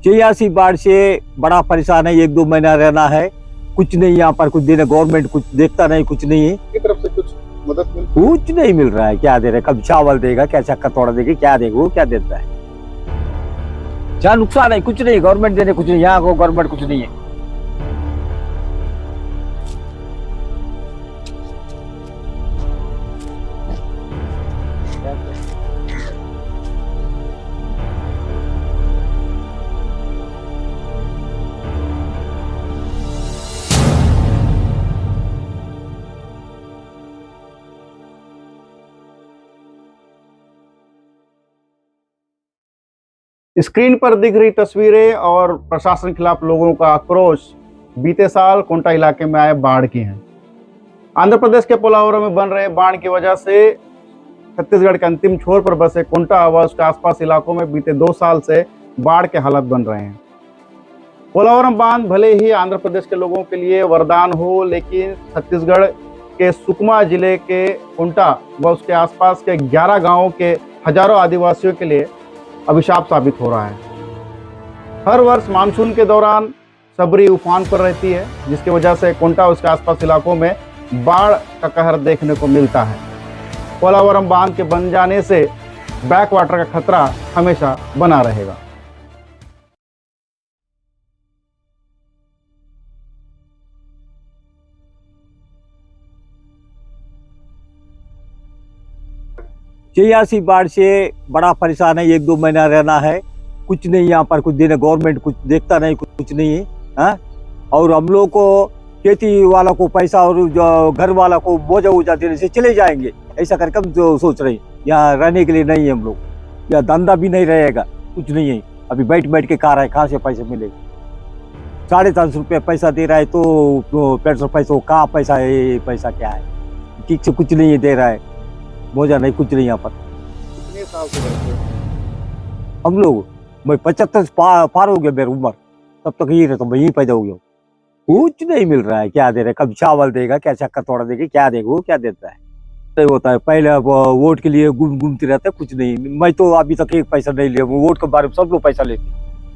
86 बाढ़ से बड़ा परेशान है। 1-2 महीना रहना है, कुछ नहीं यहाँ पर, कुछ देना, गवर्नमेंट कुछ देखता नहीं, कुछ नहीं है की तरफ से कुछ मदद मिल कुछ नहीं मिल रहा है। क्या दे रहे, कब चावल देगा, क्या चक्कर तोड़ा देगा, क्या देगा, वो क्या देता है। जहाँ नुकसान है कुछ नहीं, गवर्नमेंट देने कुछ नहीं, यहाँ को गवर्नमेंट कुछ नहीं है। स्क्रीन पर दिख रही तस्वीरें और प्रशासन के खिलाफ लोगों का आक्रोश बीते साल कोंटा इलाके में आए बाढ़ की हैं। आंध्र प्रदेश के पोलावरम में बन रहे बाढ़ की वजह से छत्तीसगढ़ के अंतिम छोर पर बसे कोंटा व उसके आसपास इलाकों में बीते 2 साल से बाढ़ के हालात बन रहे हैं। पोलावरम बांध भले ही आंध्र प्रदेश के लोगों के लिए वरदान हो, लेकिन छत्तीसगढ़ के सुकमा जिले के कोंटा व उसके आसपास के 11 गांवों के हजारों आदिवासियों के लिए अभिशाप साबित हो रहा है। हर वर्ष मानसून के दौरान सबरी उफान पर रहती है, जिसकी वजह से कोंटा उसके आसपास इलाकों में बाढ़ का कहर देखने को मिलता है। पोलावरम बांध के बन जाने से बैक वाटर का खतरा हमेशा बना रहेगा। छियासी बाढ़ से बड़ा परेशान है। 1-2 महीना रहना है, कुछ नहीं यहाँ पर, कुछ देना, गवर्नमेंट कुछ देखता नहीं, कुछ नहीं है हाँ? और हम लोग को खेती वाला को पैसा और जो घर वाला को बोझा वोझा देने से चले जाएंगे, ऐसा करके हम जो सोच रहे हैं। यहाँ रहने के लिए नहीं है हम लोग, यहाँ धंधा भी नहीं रहेगा, कुछ नहीं है। अभी बैठ बैठ के खा रहा है, कहाँ से पैसे मिलेगा। 350 रुपये पैसा दे रहा है तो पेट्रोल पैसा कहाँ पैसा है, ये पैसा क्या है, ठीक से कुछ नहीं दे रहा है, मोजा नहीं, कुछ नहीं यहाँ पर। कितने साल से रहते हो? हम लोग मैं 75 पार हो गया मेरी उम्र, तब तक यही रहता, मैं यही पैदा हो गया। कुछ नहीं मिल रहा है, क्या दे रहे, कब चावल देगा, क्या चक्कर तोड़ा देगा, क्या देगा, वो क्या देता है। नहीं होता है, पहले वोट के लिए घूमते रहते, कुछ नहीं। मैं तो अभी तक एक पैसा नहीं लिया, वोट के बारे में सब लोग पैसा लेते,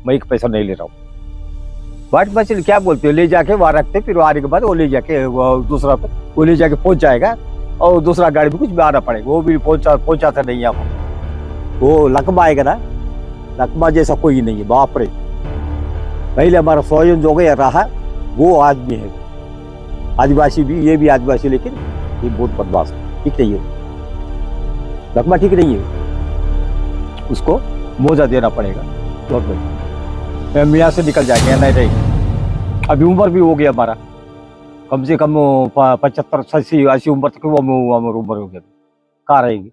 मैं एक पैसा नहीं ले रहा हूँ। वाट मशीन क्या बोलते हो, ले जाके वहाँ रखते, फिर आने के बाद वो ले जाके दूसरा पे वो ले जाके पहुँच जाएगा, और दूसरा गाड़ी में कुछ भी आना पड़ेगा, वो भी पहुँचाता नहीं यहाँ पर। वो लकमा आएगा ना, लकमा जैसा कोई नहीं है, बाप रे। पहले हमारा स्वयं जो गया रहा वो आज भी है, आदिवासी भी, ये भी आदिवासी, लेकिन ये बहुत बदमाश है, ठीक नहीं है, लकमा ठीक नहीं है, उसको मोजा देना पड़ेगा गवर्नमेंट। हम यहाँ से निकल जाएंगे, नहीं रहेगी। अभी उम्र भी हो गया हमारा, कम से कम 75, 80 उम्र तक वो उम्र हो गया, कहाँ रहेगी।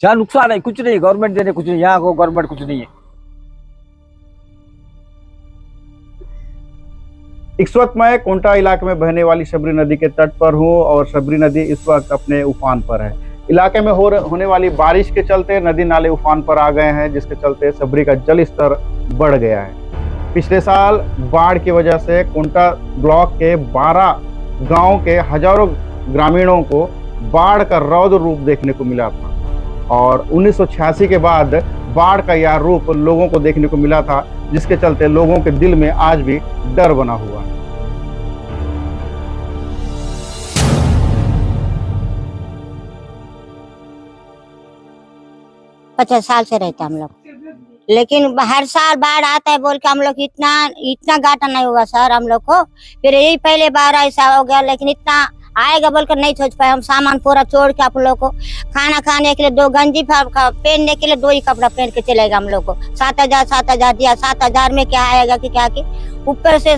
जहाँ नुकसान है कुछ नहीं, गवर्नमेंट देने कुछ नहीं, यहाँ को गवर्नमेंट कुछ नहीं है। इस वक्त मैं कोंटा इलाके में बहने वाली शबरी नदी के तट पर हूँ और शबरी नदी इस वक्त अपने उफान पर है। इलाके में होने वाली बारिश के चलते नदी नाले उफान पर आ गए हैं, जिसके चलते शबरी का जल स्तर बढ़ गया है। पिछले साल बाढ़ की वजह से कोंटा ब्लॉक के 12 गांव के हजारों ग्रामीणों को बाढ़ का रौद्र रूप देखने को मिला था, और 1986 के बाद बाढ़ का यह रूप लोगों को देखने को मिला था, जिसके चलते लोगों के दिल में आज भी डर बना हुआ है। पचास साल से रहते हम लोग, लेकिन हर साल बाढ़ आता है बोल के हम लोग इतना घाटा नहीं हुआ सर हम लोग को। फिर यही पहले बार ऐसा हो गया, लेकिन इतना आएगा बोलकर नहीं सोच पाए। हम सामान पूरा छोड़ के आप लोग को खाना खाने के लिए 2 गंजी पहनने के लिए 2 ही कपड़ा पहन के चलेगा हम लोग को। 7,000 दिया, 7,000 में क्या आएगा कि क्या कि ऊपर से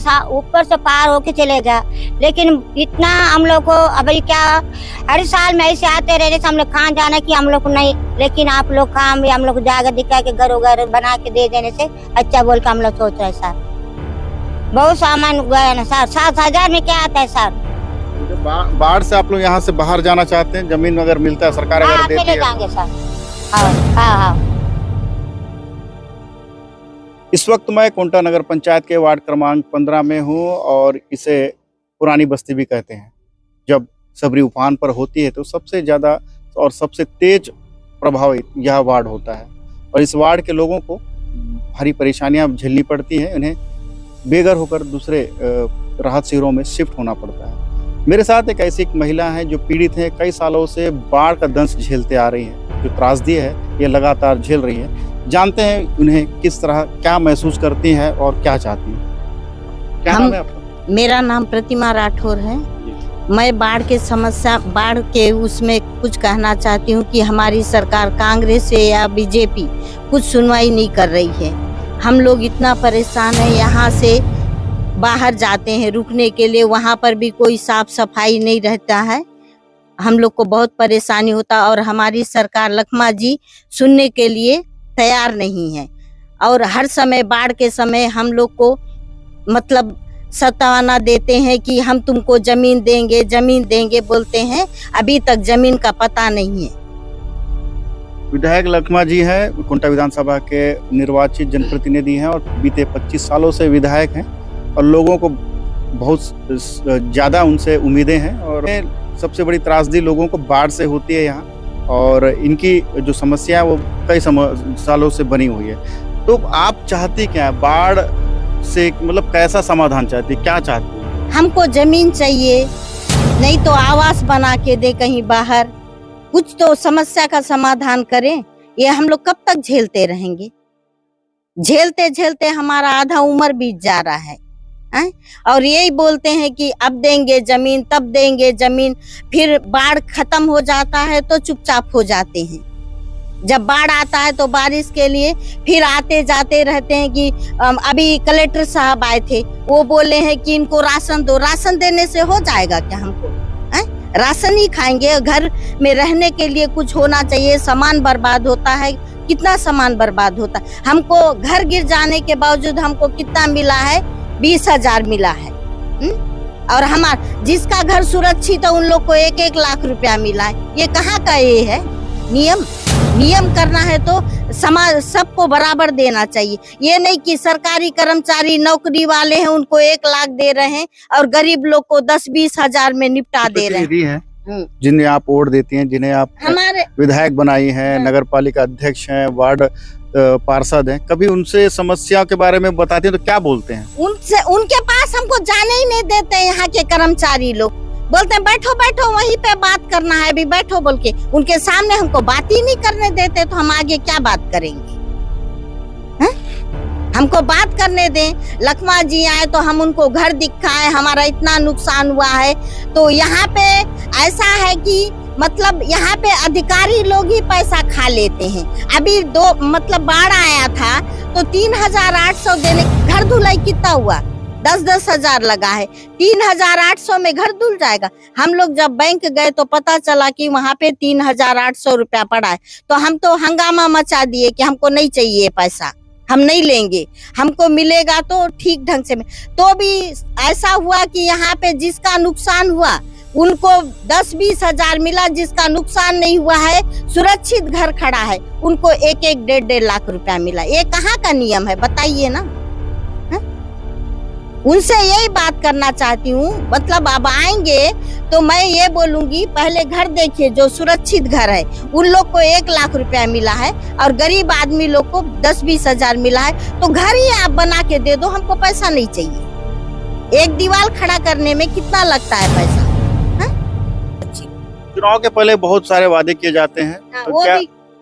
पार होके चलेगा। लेकिन इतना हम लोग को अभी क्या हर साल में ऐसे आते रहने से हम लोग कहाँ जाना कि हम लोग को नहीं, लेकिन आप लोग काम भी हम लोग जाकर दिखा के घर बना के दे देने से अच्छा बोल के हम लोग सोच रहे सर। बहुत सामान गया ना सर, 7,000 में क्या आता है सर। बाढ़ से आप लोग यहाँ से बाहर जाना चाहते हैं, जमीन अगर मिलता है सरकार अगर देती है? जाएंगे सर। हाँ। इस वक्त मैं कोंटा नगर पंचायत के वार्ड क्रमांक 15 में हूँ और इसे पुरानी बस्ती भी कहते हैं। जब सबरी उफान पर होती है तो सबसे ज़्यादा और सबसे तेज प्रभावित यह वार्ड होता है, और इस वार्ड के लोगों को भारी परेशानियां झेलनी पड़ती हैं, इन्हें बेघर होकर दूसरे राहत शिविरों में शिफ्ट होना पड़ता है। मेरे साथ एक ऐसी एक महिला है जो पीड़ित है, कई सालों से बाढ़ का दंश झेलते आ रही है। जो त्रासदी है ये लगातार झेल रही है। जानते हैं उन्हें किस तरह क्या महसूस करती हैं और क्या चाहती हैं। क्या नाम है आपका? मेरा नाम प्रतिमा राठौर है। मैं बाढ़ के उसमें कुछ कहना चाहती हूँ कि हमारी सरकार कांग्रेस है या बीजेपी कुछ सुनवाई नहीं कर रही है। हम लोग इतना परेशान है, यहाँ से बाहर जाते हैं रुकने के लिए, वहाँ पर भी कोई साफ सफाई नहीं रहता है। हम लोग को बहुत परेशानी होता और हमारी सरकार लखमा जी सुनने के लिए तैयार नहीं है। और हर समय बाढ़ के समय हम लोग को मतलब सताना देते हैं कि हम तुमको जमीन देंगे बोलते हैं। अभी तक जमीन का पता नहीं है। विधायक लखमा जी हैं, कुंटा विधानसभा के निर्वाचित जनप्रतिनिधि हैं और बीते 25 सालों से विधायक हैं और लोगों को बहुत ज़्यादा उनसे उम्मीदें हैं। और सबसे बड़ी त्रासदी लोगों को बाढ़ से होती है यहाँ, और इनकी जो समस्या है वो कई सालों से बनी हुई है। तो आप चाहती क्या है? बाढ़ से मतलब कैसा समाधान चाहती, क्या चाहती है? हमको जमीन चाहिए, नहीं तो आवास बना के दे कहीं बाहर, कुछ तो समस्या का समाधान करें। ये हम लोग कब तक झेलते रहेंगे? झेलते झेलते हमारा आधा उम्र बीत जा रहा है। और यही बोलते हैं कि अब देंगे जमीन, तब देंगे जमीन, फिर बाढ़ खत्म हो जाता है तो चुपचाप हो जाते हैं। जब बाढ़ आता है तो बारिश के लिए फिर आते जाते रहते हैं कि अभी कलेक्टर साहब आए थे, वो बोले हैं कि इनको राशन दो। राशन देने से हो जाएगा क्या? हमको राशन ही खाएंगे? घर में रहने के लिए कुछ होना चाहिए। सामान बर्बाद होता है, कितना सामान बर्बाद होता है। हमको घर गिर जाने के बावजूद हमको कितना मिला है? 20,000 मिला है। और हमारा जिसका घर सुरक्षित है उन लोग को 1-1 लाख रुपया मिला है। ये कहाँ का ये है नियम करना है तो समाज सबको बराबर देना चाहिए। ये नहीं कि सरकारी कर्मचारी नौकरी वाले हैं उनको 1 लाख दे रहे हैं और गरीब लोग को 10-20 हजार में निपटा दे रहे हैं। जिन्हें आप वोट देती हैं, जिन्हें आप हमारे विधायक बनाई हैं, नगर पालिका अध्यक्ष हैं, वार्ड पार्षद हैं, कभी उनसे समस्याओं के बारे में बताते हैं तो क्या बोलते हैं? उनके पास हमको जाने ही नहीं देते। यहाँ के कर्मचारी लोग बोलते हैं बैठो बैठो वहीं पे बात करना है, अभी बैठो बोल के। उनके सामने हमको बात ही नहीं करने देते, तो हम आगे क्या बात करेंगे? हमको बात करने दें। लखमा जी आए तो हम उनको घर दिखाए, हमारा इतना नुकसान हुआ है। तो यहाँ पे ऐसा है कि मतलब यहाँ पे अधिकारी लोग ही पैसा खा लेते हैं। अभी बाढ़ आया था तो 3,800 देने, घर धुलाई कितना हुआ? 10-10 हजार लगा है। 3,800 में घर धुल जाएगा? हम लोग जब बैंक गए तो पता चला कि वहाँ पे 3,800 रुपया पड़ा है। तो हम तो हंगामा मचा दिए कि हमको नहीं चाहिए पैसा, हम नहीं लेंगे, हमको मिलेगा तो ठीक ढंग से। तो भी ऐसा हुआ कि यहाँ पे जिसका नुकसान हुआ उनको 10-20 हजार मिला, जिसका नुकसान नहीं हुआ है सुरक्षित घर खड़ा है उनको 1-1, 1.5 लाख रुपया मिला। ये कहाँ का नियम है बताइए ना? उनसे यही बात करना चाहती हूँ। मतलब अब आएंगे तो मैं ये बोलूंगी पहले घर देखिए, जो सुरक्षित घर है उन लोग को 1 लाख रुपया मिला है और गरीब आदमी लोग को 10-20 हजार मिला है। तो घर ही आप बना के दे दो, हमको पैसा नहीं चाहिए। एक दीवार खड़ा करने में कितना लगता है पैसा? चुनाव के पहले बहुत सारे वादे किए जाते हैं, तो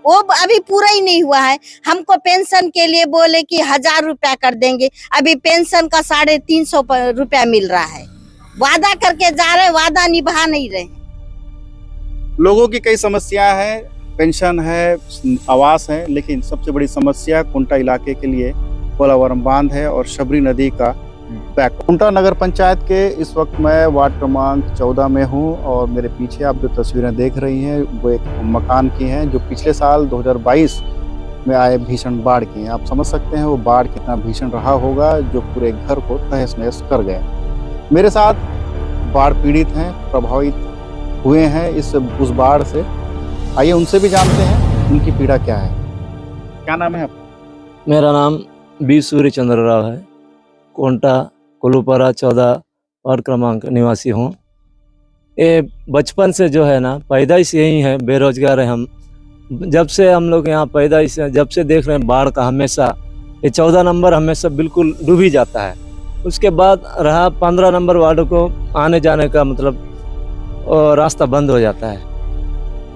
वो अभी पूरा ही नहीं हुआ है। हमको पेंशन के लिए बोले कि 1,000 रुपया कर देंगे, अभी पेंशन का 350 रुपया मिल रहा है। वादा करके जा रहे, वादा निभा नहीं रहे। लोगों की कई समस्या है, पेंशन है, आवास है, लेकिन सबसे बड़ी समस्या कुंटा इलाके के लिए पोलावरम बांध है और शबरी नदी का बैक। कुंटा नगर पंचायत के इस वक्त मैं वार्ड क्रमांक 14 में हूं और मेरे पीछे आप जो तस्वीरें देख रही हैं वो एक मकान की हैं जो पिछले साल 2022 में आए भीषण बाढ़ की हैं। आप समझ सकते हैं वो बाढ़ कितना भीषण रहा होगा जो पूरे घर को तहस नहस कर गया। मेरे साथ बाढ़ पीड़ित हैं, प्रभावित हुए हैं उस बाढ़ से। आइए उनसे भी जानते हैं उनकी पीड़ा क्या है। क्या नाम है आपका? मेरा नाम बी सूर्य चंद्र राव है। कोंटा कोलूपरा 14 वार्ड क्रमांक निवासी हूँ। ये बचपन से जो है ना, पैदाइश यही है, बेरोजगार है हम। जब से हम लोग यहाँ पैदाइश जब से देख रहे हैं बाढ़ का, हमेशा ये 14 नंबर हमेशा बिल्कुल डूब ही जाता है। उसके बाद रहा 15 नंबर वार्ड को आने जाने का मतलब रास्ता बंद हो जाता है।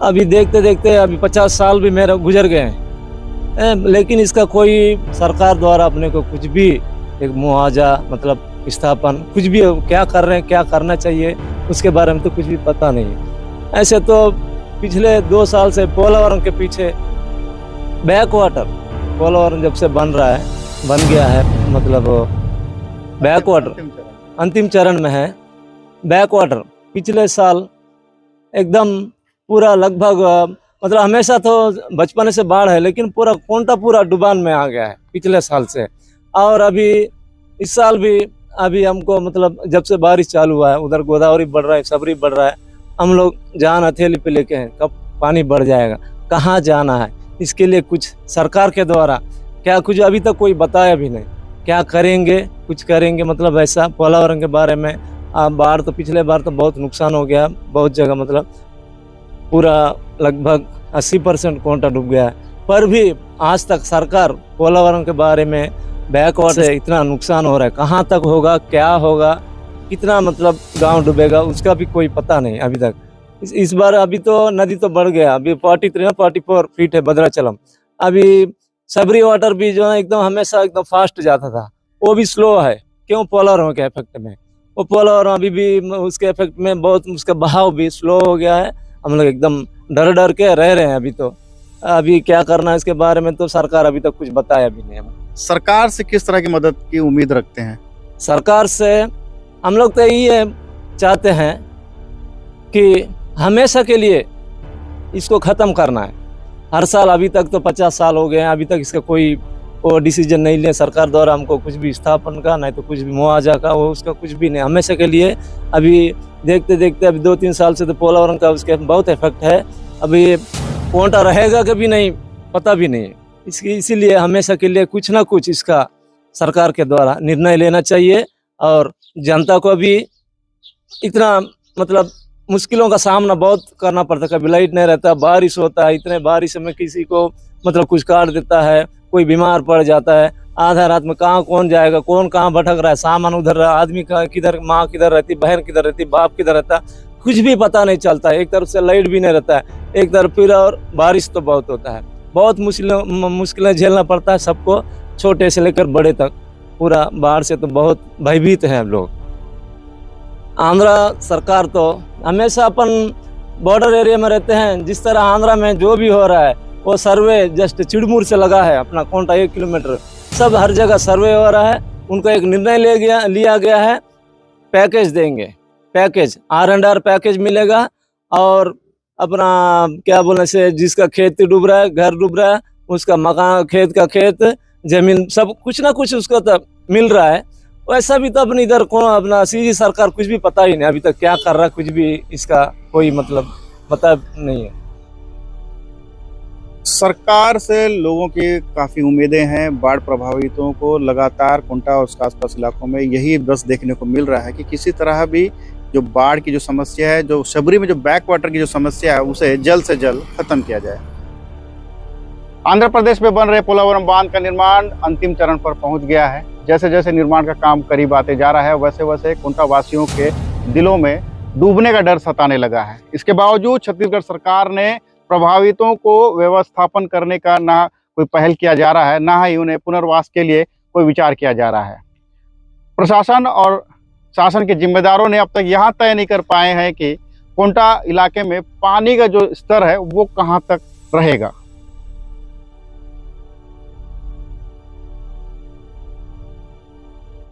अभी देखते देखते अभी 50 साल भी मेरा गुजर गए हैं, लेकिन इसका कोई सरकार द्वारा अपने को कुछ भी एक मुआवजा मतलब स्थापन कुछ भी क्या कर रहे हैं, क्या करना चाहिए उसके बारे में तो कुछ भी पता नहीं है। ऐसे तो पिछले 2 साल से पोलावरम के पीछे बैक वाटर, पोलावरम जब से बन गया है मतलब बैक वाटर अंतिम चरण में है। बैक वाटर पिछले साल एकदम पूरा लगभग मतलब हमेशा तो बचपन से बाढ़ है, लेकिन पूरा कोंटा पूरा डुबान में आ गया है पिछले साल से। और अभी इस साल भी अभी हमको मतलब जब से बारिश चालू हुआ है उधर गोदावरी बढ़ रहा है, सबरी बढ़ रहा है। हम लोग जान हथेली पे लेके हैं, कब पानी बढ़ जाएगा, कहाँ जाना है, इसके लिए कुछ सरकार के द्वारा क्या कुछ अभी तक कोई बताया भी नहीं। क्या करेंगे, कुछ करेंगे मतलब ऐसा। पोलावरम के बारे में बाढ़ तो पिछले बार तो बहुत नुकसान हो गया, बहुत जगह मतलब पूरा लगभग 80% कोंटा डूब गया है। पर भी आज तक सरकार पोलावरम के बारे में बैकवाटर से इतना नुकसान हो रहा है, कहाँ तक होगा, क्या होगा, कितना मतलब गांव डूबेगा उसका भी कोई पता नहीं अभी तक। इस बार अभी तो नदी तो बढ़ गया, अभी 44 फीट है भद्राचलम। अभी सबरी वाटर भी जो है एकदम हमेशा एकदम फास्ट जाता था, वो भी स्लो है। क्यों? पोलावरम के इफेक्ट में। वो पोलावरम अभी भी उसके इफेक्ट में बहुत उसका बहाव भी स्लो हो गया है। हम लोग एकदम डर डर के रह रहे हैं अभी तो। अभी क्या करना है इसके बारे में तो सरकार अभी तक कुछ बताया भी नहीं। सरकार से किस तरह की मदद की उम्मीद रखते हैं? सरकार से हम लोग तो ये चाहते हैं कि हमेशा के लिए इसको ख़त्म करना है। हर साल अभी तक तो 50 साल हो गए हैं, अभी तक इसका कोई वो डिसीजन नहीं लिया सरकार द्वारा। हमको कुछ भी स्थापन का नहीं तो कुछ भी मुआवजा का वो उसका कुछ भी नहीं। हमेशा के लिए अभी देखते देखते अभी 2-3 साल से तो पोलावरम का उसके बहुत इफेक्ट है। अभी कोंटा रहेगा कि भी नहीं पता भी नहीं। इसीलिए हमेशा के लिए कुछ ना कुछ इसका सरकार के द्वारा निर्णय लेना चाहिए। और जनता को भी इतना मतलब मुश्किलों का सामना बहुत करना पड़ता है। कभी लाइट नहीं रहता, बारिश होता है, इतने बारिश में किसी को मतलब कुछ काट देता है, कोई बीमार पड़ जाता है। आधा रात में कहाँ कौन जाएगा, कौन कहाँ भटक रहा है, सामान उधर रहा, आदमी का किधर, माँ किधर रहती, बहन किधर रहती, बाप किधर रहता, कुछ भी पता नहीं चलता है। एक तरफ से लाइट भी नहीं रहता है, एक तरफ फिर और बारिश तो बहुत होता है। बहुत मुश्किलें झेलना पड़ता है सबको, छोटे से लेकर बड़े तक। पूरा बाढ़ से तो बहुत भयभीत हैं हम लोग। आंध्रा सरकार तो हमेशा अपन बॉर्डर एरिया में रहते हैं। जिस तरह आंध्रा में जो भी हो रहा है वो सर्वे जस्ट चिड़मुर से लगा है, अपना कोंटा 1 किलोमीटर सब हर जगह सर्वे हो रहा है। उनको एक निर्णय लिया गया है, पैकेज देंगे, पैकेज R&R पैकेज मिलेगा। और अपना क्या बोलने से जिसका खेत डूब रहा है, घर डूब रहा है, उसका मकान, खेत का खेत, जमीन सब कुछ ना कुछ उसको तो मिल रहा है। वैसा भी तो अपनी इधर कौन अपना सीधी सरकार कुछ भी पता ही नहीं अभी तक क्या कर रहा है, कुछ भी इसका कोई मतलब पता नहीं है। सरकार से लोगों की काफी उम्मीदें हैं। बाढ़ प्रभावितों को लगातार कोंटा और उसके आसपास इलाकों में यही बस देखने को मिल रहा है कि किसी तरह भी जो बाढ़ की जो समस्या है, जो शबरी में जो बैक वाटर की जो समस्या है, उसे जल्द से जल्द खत्म किया जाए। आंध्र प्रदेश में बन रहे पोलावरम बांध का निर्माण अंतिम चरण पर पहुंच गया है। जैसे जैसे निर्माण का काम करीब आते जा रहा है, वैसे वैसे कोंटा वासियों के दिलों में डूबने का डर सताने लगा है। इसके बावजूद छत्तीसगढ़ सरकार ने प्रभावितों को व्यवस्थापन करने का ना कोई पहल किया जा रहा है, ना ही उन्हें पुनर्वास के लिए कोई विचार किया जा रहा है। प्रशासन और शासन के जिम्मेदारों ने अब तक यहाँ तय नहीं कर पाए हैं कि कोंटा इलाके में पानी का जो स्तर है वो कहाँ तक रहेगा।